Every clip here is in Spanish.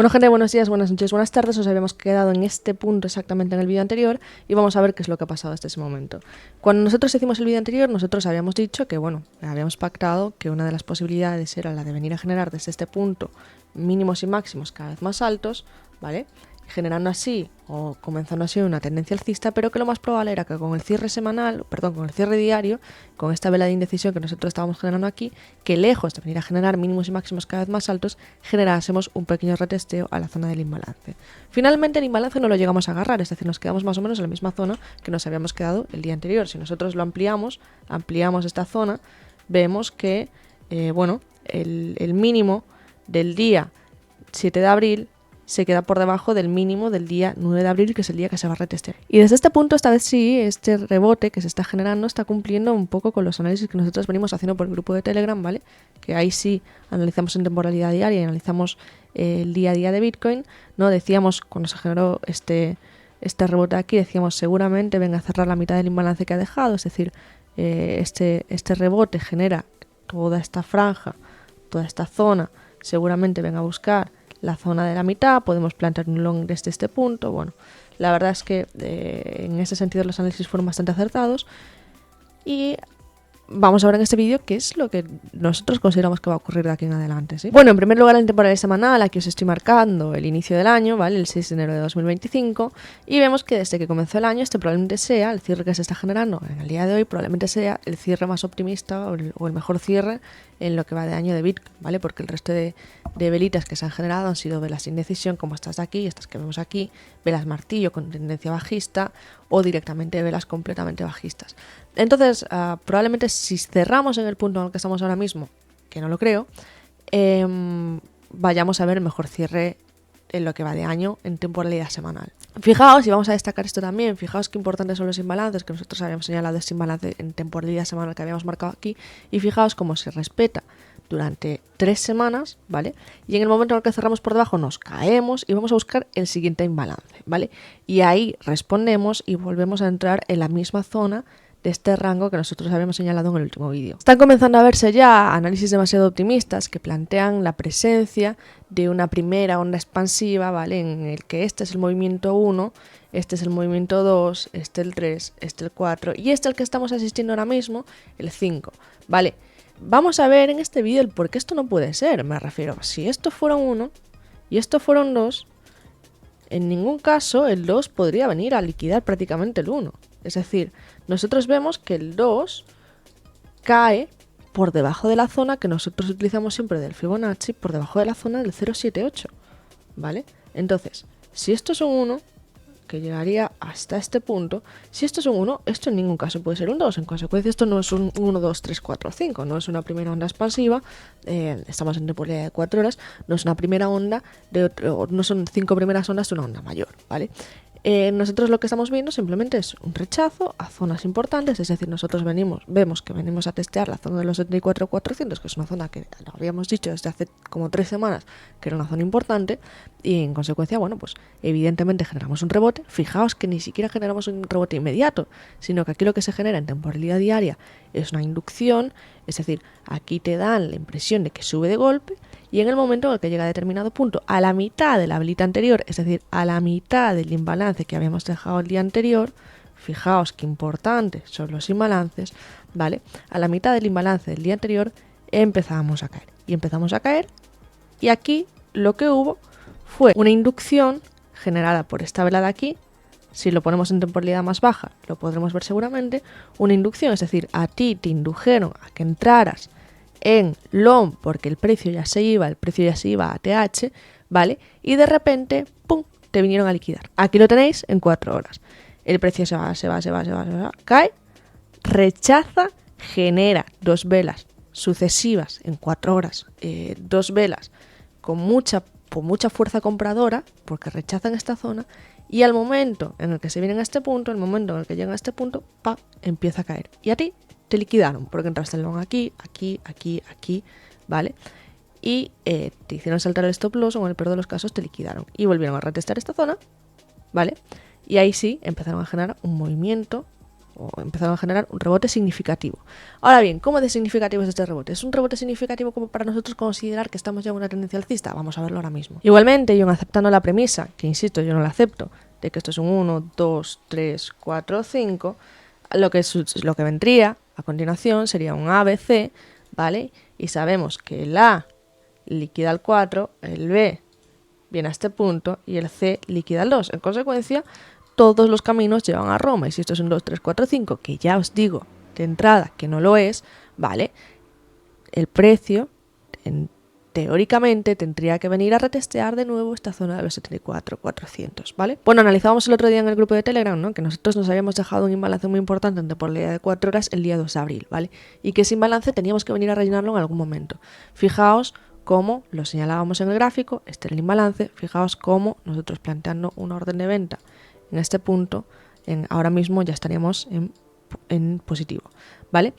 Bueno, gente, buenos días, buenas noches, buenas tardes. Nos habíamos quedado en este punto exactamente en el vídeo anterior y vamos a ver qué es lo que ha pasado hasta ese momento. Cuando nosotros hicimos el vídeo anterior, nosotros habíamos dicho que, bueno, habíamos pactado que una de las posibilidades era la de venir a generar desde este punto mínimos y máximos cada vez más altos, ¿vale? Generando así o comenzando así una tendencia alcista, pero que lo más probable era que con el cierre semanal, perdón, con el cierre diario, con esta vela de indecisión que nosotros estábamos generando aquí, que lejos de venir a generar mínimos y máximos cada vez más altos, generásemos un pequeño retesteo a la zona del imbalance. Finalmente el imbalance no lo llegamos a agarrar, es decir, nos quedamos más o menos en la misma zona que nos habíamos quedado el día anterior. Si nosotros lo ampliamos esta zona, vemos que el mínimo del día 7 de abril se queda por debajo del mínimo del día 9 de abril, que es el día que se va a retestear. Y desde este punto, esta vez sí, este rebote que se está generando está cumpliendo un poco con los análisis que nosotros venimos haciendo por el grupo de Telegram, ¿vale? Que ahí sí analizamos en temporalidad diaria y analizamos el día a día de Bitcoin, ¿no? Decíamos, cuando se generó este rebote aquí, decíamos seguramente venga a cerrar la mitad del imbalance que ha dejado, es decir, este rebote genera toda esta franja, toda esta zona, seguramente venga a buscar la zona de la mitad, podemos plantear un long desde este punto. Bueno, la verdad es que en ese sentido los análisis fueron bastante acertados y vamos a ver en este vídeo qué es lo que nosotros consideramos que va a ocurrir de aquí en adelante, ¿sí? Bueno, en primer lugar, en temporada semanal, aquí os estoy marcando el inicio del año, ¿vale? El 6 de enero de 2025, y vemos que desde que comenzó el año, este probablemente sea, el cierre que se está generando en el día de hoy, probablemente sea el cierre más optimista o el mejor cierre en lo que va de año de Bitcoin, ¿vale? Porque el resto de velitas que se han generado han sido velas de indecisión, como estas de aquí, estas que vemos aquí, velas martillo con tendencia bajista o directamente velas completamente bajistas. Entonces, probablemente si cerramos en el punto en el que estamos ahora mismo, que no lo creo, vayamos a ver el mejor cierre en lo que va de año en temporalidad semanal. Fijaos, y vamos a destacar esto también, fijaos qué importantes son los imbalances, que nosotros habíamos señalado este imbalance en temporalidad semanal que habíamos marcado aquí, y fijaos cómo se respeta durante 3 semanas, ¿vale? Y en el momento en el que cerramos por debajo nos caemos y vamos a buscar el siguiente imbalance, ¿vale? Y ahí respondemos y volvemos a entrar en la misma zona de este rango que nosotros habíamos señalado en el último vídeo. Están comenzando a verse ya análisis demasiado optimistas que plantean la presencia de una primera onda expansiva, ¿vale? En el que este es el movimiento 1, este es el movimiento 2, este el 3, este el 4 y este el que estamos asistiendo ahora mismo, el 5, ¿vale? Vamos a ver en este vídeo el por qué esto no puede ser, me refiero, si esto fuera 1 y esto fueron 2, en ningún caso el 2 podría venir a liquidar prácticamente el 1. Es decir, nosotros vemos que el 2 cae por debajo de la zona que nosotros utilizamos siempre del Fibonacci, por debajo de la zona del 0,78, ¿vale? Entonces, si esto es un 1, que llegaría hasta este punto, si esto es un 1, esto en ningún caso puede ser un 2. En consecuencia, esto no es un 1, 2, 3, 4, 5, no es una primera onda expansiva, estamos en temporalidad de 4 horas, no es una primera onda, no son 5 primeras ondas de una onda mayor, ¿vale? Nosotros lo que estamos viendo simplemente es un rechazo a zonas importantes, es decir, nosotros vemos que venimos a testear la zona de los 74.400, que es una zona que lo habíamos dicho desde hace como 3 semanas que era una zona importante, y en consecuencia, bueno, pues evidentemente generamos un rebote. Fijaos que ni siquiera generamos un rebote inmediato, sino que aquí lo que se genera en temporalidad diaria es una inducción, es decir, aquí te dan la impresión de que sube de golpe, y en el momento en el que llega a determinado punto, a la mitad de la velita anterior, es decir, a la mitad del imbalance que habíamos dejado el día anterior, fijaos qué importantes son los imbalances, ¿vale? A la mitad del imbalance del día anterior empezamos a caer. Y empezamos a caer, y aquí lo que hubo fue una inducción generada por esta vela de aquí. Si lo ponemos en temporalidad más baja, lo podremos ver seguramente, una inducción, es decir, a ti te indujeron a que entraras en long porque el precio ya se iba a TH, ¿vale? Y de repente, ¡pum!, te vinieron a liquidar. Aquí lo tenéis en 4 horas. El precio se va, cae, rechaza, genera 2 velas sucesivas en 4 horas, 2 velas con mucha fuerza compradora, porque rechazan esta zona, y al momento en el que se vienen a este punto, el momento en el que llegan a este punto, ¡pa!, empieza a caer. Y a ti te liquidaron, porque entraste en long aquí, ¿vale? Y te hicieron saltar el stop loss, o en el peor de los casos te liquidaron. Y volvieron a retestar esta zona, ¿vale? Y ahí sí empezaron a generar un movimiento o empezaron a generar un rebote significativo. Ahora bien, ¿cómo de significativo es este rebote? ¿Es un rebote significativo como para nosotros considerar que estamos ya en una tendencia alcista? Vamos a verlo ahora mismo. Igualmente, yo aceptando la premisa, que insisto, yo no la acepto, de que esto es un 1, 2, 3, 4, 5, lo que vendría a continuación sería un ABC, ¿vale? Y sabemos que el A liquida al 4, el B viene a este punto y el C liquida al 2. En consecuencia, todos los caminos llevan a Roma. Y si esto es un 2, 3, 4, 5, que ya os digo de entrada que no lo es, ¿vale? El precio, teóricamente, tendría que venir a retestear de nuevo esta zona de los 74.400, ¿vale? Bueno, analizábamos el otro día en el grupo de Telegram, ¿no? Que nosotros nos habíamos dejado un imbalance muy importante en temporalidad de 4 horas el día 2 de abril, ¿vale? Y que ese imbalance teníamos que venir a rellenarlo en algún momento. Fijaos cómo lo señalábamos en el gráfico, este es el imbalance, fijaos cómo nosotros planteando una orden de venta en este punto, ahora mismo ya estaríamos en positivo, ¿vale?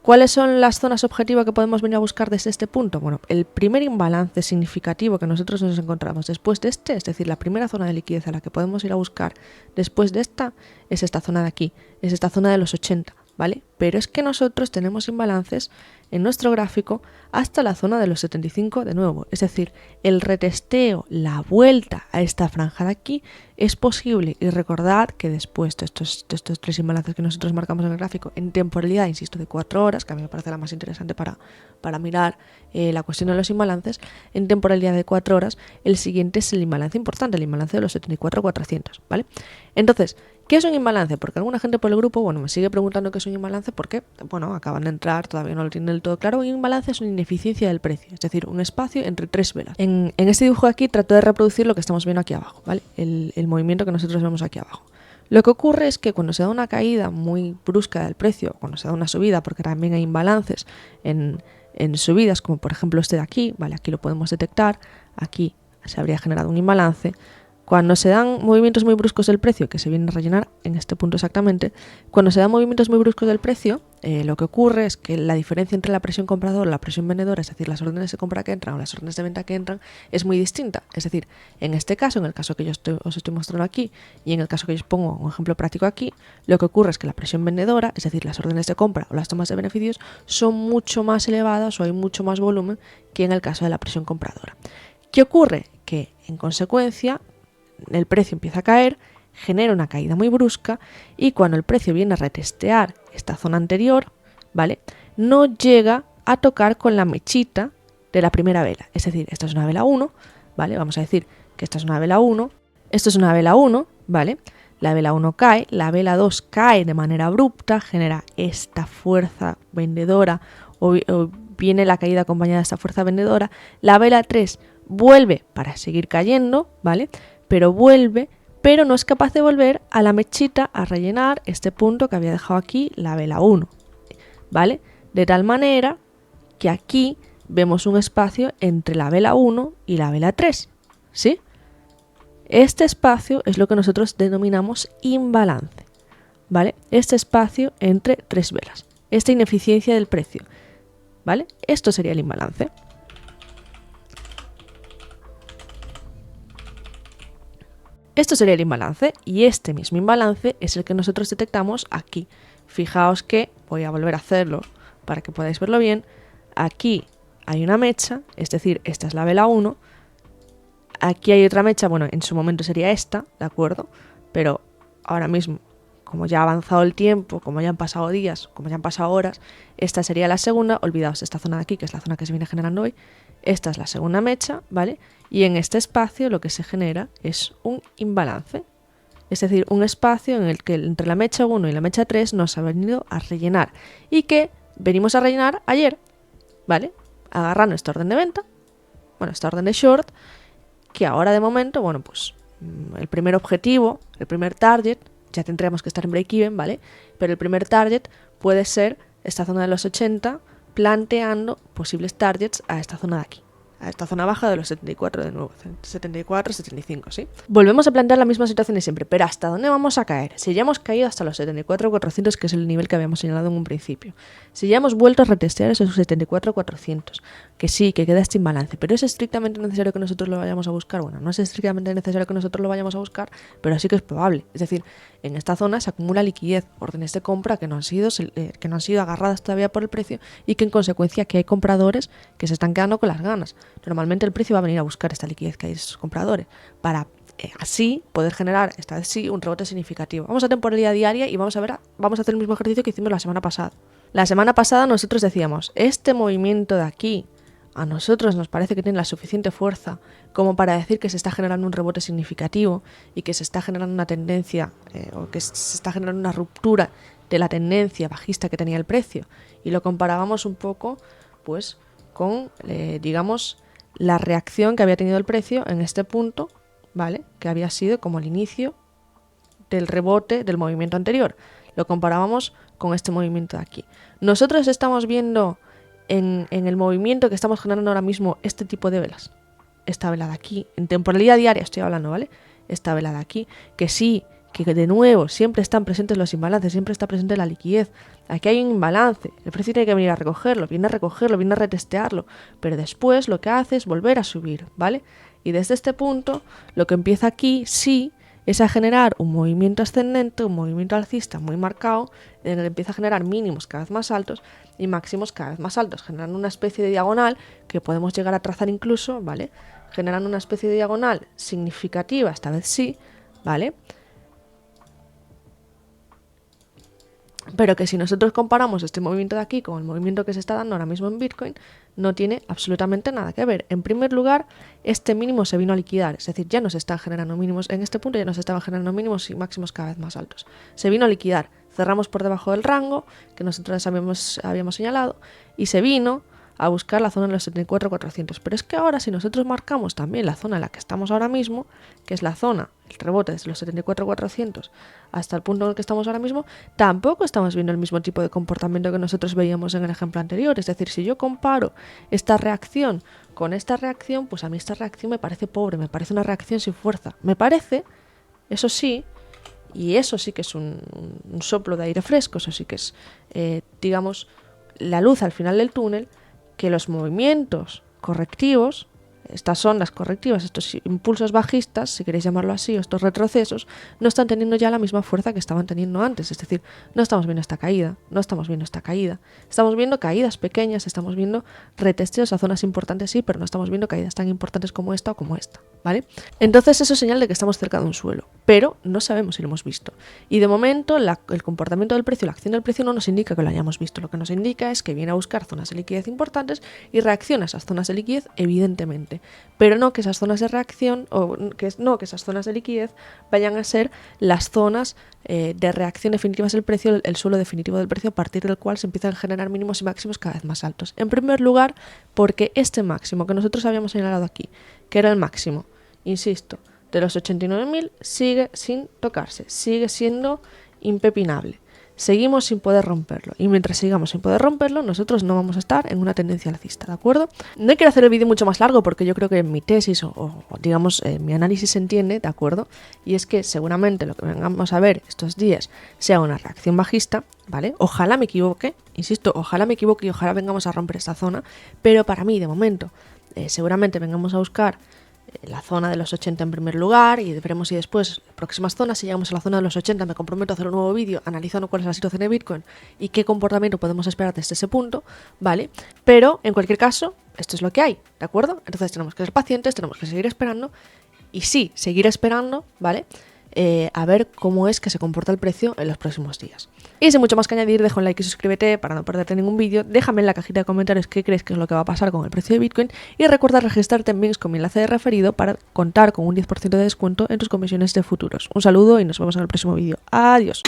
¿Cuáles son las zonas objetivas que podemos venir a buscar desde este punto? Bueno, el primer imbalance significativo que nosotros nos encontramos después de este, es decir, la primera zona de liquidez a la que podemos ir a buscar después de esta, es esta zona de aquí, es esta zona de los 80, ¿vale? Pero es que nosotros tenemos imbalances en nuestro gráfico hasta la zona de los 75 de nuevo, es decir, el retesteo, la vuelta a esta franja de aquí es posible, y recordad que después de estos 3 imbalances que nosotros marcamos en el gráfico en temporalidad, insisto, de 4 horas, que a mí me parece la más interesante para mirar la cuestión de los imbalances, en temporalidad de 4 horas, el siguiente es el imbalance importante, el imbalance de los 74.400, ¿vale? Entonces, ¿qué es un imbalance? Porque alguna gente por el grupo, bueno, me sigue preguntando qué es un imbalance porque, bueno, acaban de entrar, todavía no lo tienen del todo claro. Un imbalance es una ineficiencia del precio, es decir, un espacio entre 3 velas. En este dibujo de aquí trato de reproducir lo que estamos viendo aquí abajo, ¿vale? El movimiento que nosotros vemos aquí abajo. Lo que ocurre es que cuando se da una caída muy brusca del precio, cuando se da una subida, porque también hay imbalances en subidas, como por ejemplo este de aquí, ¿vale? Aquí lo podemos detectar, aquí se habría generado un imbalance. Cuando se dan movimientos muy bruscos del precio, que se viene a rellenar en este punto exactamente, cuando se dan movimientos muy bruscos del precio, lo que ocurre es que la diferencia entre la presión compradora y la presión vendedora, es decir, las órdenes de compra que entran o las órdenes de venta que entran, es muy distinta. Es decir, en este caso, en el caso que yo os estoy mostrando aquí, y en el caso que yo os pongo un ejemplo práctico aquí, lo que ocurre es que la presión vendedora, es decir, las órdenes de compra o las tomas de beneficios, son mucho más elevadas o hay mucho más volumen que en el caso de la presión compradora. ¿Qué ocurre? Que, en consecuencia, el precio empieza a caer, genera una caída muy brusca y cuando el precio viene a retestear esta zona anterior, ¿vale? No llega a tocar con la mechita de la primera vela. Es decir, esta es una vela 1, ¿vale? Vamos a decir que esta es una vela 1, esto es una vela 1, ¿vale? La vela 1 cae, la vela 2 cae de manera abrupta, genera esta fuerza vendedora o viene la caída acompañada de esta fuerza vendedora. La vela 3 vuelve para seguir cayendo, ¿vale? Pero vuelve, pero no es capaz de volver a la mechita a rellenar este punto que había dejado aquí la vela 1, ¿vale? De tal manera que aquí vemos un espacio entre la vela 1 y la vela 3, ¿sí? Este espacio es lo que nosotros denominamos imbalance, ¿vale? Este espacio entre 3 velas, esta ineficiencia del precio, ¿vale? Esto sería el imbalance. Esto sería el imbalance y este mismo imbalance es el que nosotros detectamos aquí. Fijaos que, voy a volver a hacerlo para que podáis verlo bien, aquí hay una mecha, es decir, esta es la vela 1, aquí hay otra mecha, bueno, en su momento sería esta, ¿de acuerdo? Pero ahora mismo, como ya ha avanzado el tiempo, como ya han pasado días, como ya han pasado horas, esta sería la segunda, olvidaos de esta zona de aquí, que es la zona que se viene generando hoy, esta es la segunda mecha, ¿vale? Y en este espacio lo que se genera es un imbalance, es decir, un espacio en el que entre la mecha 1 y la mecha 3 nos ha venido a rellenar y que venimos a rellenar ayer, ¿vale? Agarrando esta orden de venta, bueno, esta orden de short, que ahora de momento, bueno, pues el primer objetivo, el primer target, ya tendríamos que estar en break-even, ¿vale? Pero el primer target puede ser esta zona de los 80, planteando posibles targets a esta zona de aquí, a esta zona baja de los 74 de nuevo, 74, 75, ¿sí? Volvemos a plantear la misma situación de siempre, pero ¿hasta dónde vamos a caer? Si ya hemos caído hasta los 74.400, que es el nivel que habíamos señalado en un principio, si ya hemos vuelto a retestear esos 74.400, que sí, que queda este imbalance, pero ¿es estrictamente necesario que nosotros lo vayamos a buscar? Bueno, no es estrictamente necesario que nosotros lo vayamos a buscar, pero sí que es probable. Es decir, en esta zona se acumula liquidez, órdenes de compra que no han sido agarradas todavía por el precio y que en consecuencia que hay compradores que se están quedando con las ganas. Normalmente el precio va a venir a buscar esta liquidez que hay de esos compradores para así poder generar, esta vez sí, un rebote significativo. Vamos a temporalidad diaria y vamos a hacer el mismo ejercicio que hicimos la semana pasada. La semana pasada nosotros decíamos, este movimiento de aquí a nosotros nos parece que tiene la suficiente fuerza como para decir que se está generando un rebote significativo y que se está generando una tendencia o que se está generando una ruptura de la tendencia bajista que tenía el precio. Y lo comparábamos un poco pues con, digamos, la reacción que había tenido el precio en este punto, ¿vale? Que había sido como el inicio del rebote del movimiento anterior. Lo comparábamos con este movimiento de aquí. Nosotros estamos viendo en el movimiento que estamos generando ahora mismo este tipo de velas. Esta vela de aquí, en temporalidad diaria estoy hablando, ¿vale? Esta vela de aquí, que sí, que de nuevo siempre están presentes los imbalances, siempre está presente la liquidez. Aquí hay un imbalance, el precio tiene que venir a recogerlo, viene a retestearlo, pero después lo que hace es volver a subir, ¿vale? Y desde este punto, lo que empieza aquí, sí, es a generar un movimiento ascendente, un movimiento alcista muy marcado, en el que empieza a generar mínimos cada vez más altos y máximos cada vez más altos, generando una especie de diagonal que podemos llegar a trazar incluso, ¿vale? Generando una especie de diagonal significativa, esta vez sí, ¿vale? Pero que si nosotros comparamos este movimiento de aquí con el movimiento que se está dando ahora mismo en Bitcoin, no tiene absolutamente nada que ver. En primer lugar, este mínimo se vino a liquidar, es decir, ya no se están generando mínimos, en este punto ya no se estaban generando mínimos y máximos cada vez más altos. Se vino a liquidar, cerramos por debajo del rango que nosotros habíamos señalado y se vino a buscar la zona de los 74.400. Pero es que ahora si nosotros marcamos también la zona en la que estamos ahora mismo, que es la zona, el rebote desde los 74.400 hasta el punto en el que estamos ahora mismo, tampoco estamos viendo el mismo tipo de comportamiento que nosotros veíamos en el ejemplo anterior. Es decir, si yo comparo esta reacción con esta reacción, pues a mí esta reacción me parece pobre, me parece una reacción sin fuerza. Me parece, eso sí, y eso sí que es un soplo de aire fresco, eso sí que es, digamos, la luz al final del túnel, que los movimientos correctivos, estas ondas correctivas, estos impulsos bajistas, si queréis llamarlo así, o estos retrocesos, no están teniendo ya la misma fuerza que estaban teniendo antes. Es decir, no estamos viendo esta caída, estamos viendo caídas pequeñas, estamos viendo retesteos a zonas importantes, sí, pero no estamos viendo caídas tan importantes como esta o como esta, ¿vale? Entonces eso es señal de que estamos cerca de un suelo, pero no sabemos si lo hemos visto. Y de momento el comportamiento del precio, la acción del precio no nos indica que lo hayamos visto. Lo que nos indica es que viene a buscar zonas de liquidez importantes y reacciona a esas zonas de liquidez, evidentemente. Pero no que esas zonas de reacción, que esas zonas de liquidez vayan a ser las zonas de reacción definitivas del precio, el suelo definitivo del precio a partir del cual se empiezan a generar mínimos y máximos cada vez más altos. En primer lugar, porque este máximo que nosotros habíamos señalado aquí, que era el máximo, insisto, de los 89.000, sigue sin tocarse, sigue siendo impepinable. Seguimos sin poder romperlo, y mientras sigamos sin poder romperlo, nosotros no vamos a estar en una tendencia alcista, ¿de acuerdo? No quiero hacer el vídeo mucho más largo porque yo creo que mi tesis o digamos mi análisis se entiende, ¿de acuerdo? Y es que seguramente lo que vengamos a ver estos días sea una reacción bajista, ¿vale? Ojalá me equivoque, insisto, ojalá me equivoque y ojalá vengamos a romper esta zona, pero para mí, de momento, seguramente vengamos a buscar la zona de los 80 en primer lugar y veremos si después, próximas zonas, si llegamos a la zona de los 80, me comprometo a hacer un nuevo vídeo analizando cuál es la situación de Bitcoin y qué comportamiento podemos esperar desde ese punto, ¿vale? Pero, en cualquier caso, esto es lo que hay, ¿de acuerdo? Entonces tenemos que ser pacientes, tenemos que seguir esperando y sí, seguir esperando, ¿vale? A ver cómo es que se comporta el precio en los próximos días. Y sin mucho más que añadir, deja un like y suscríbete para no perderte ningún vídeo. Déjame en la cajita de comentarios qué crees que es lo que va a pasar con el precio de Bitcoin y recuerda registrarte en Binx con mi enlace de referido para contar con un 10% de descuento en tus comisiones de futuros. Un saludo y nos vemos en el próximo vídeo. Adiós.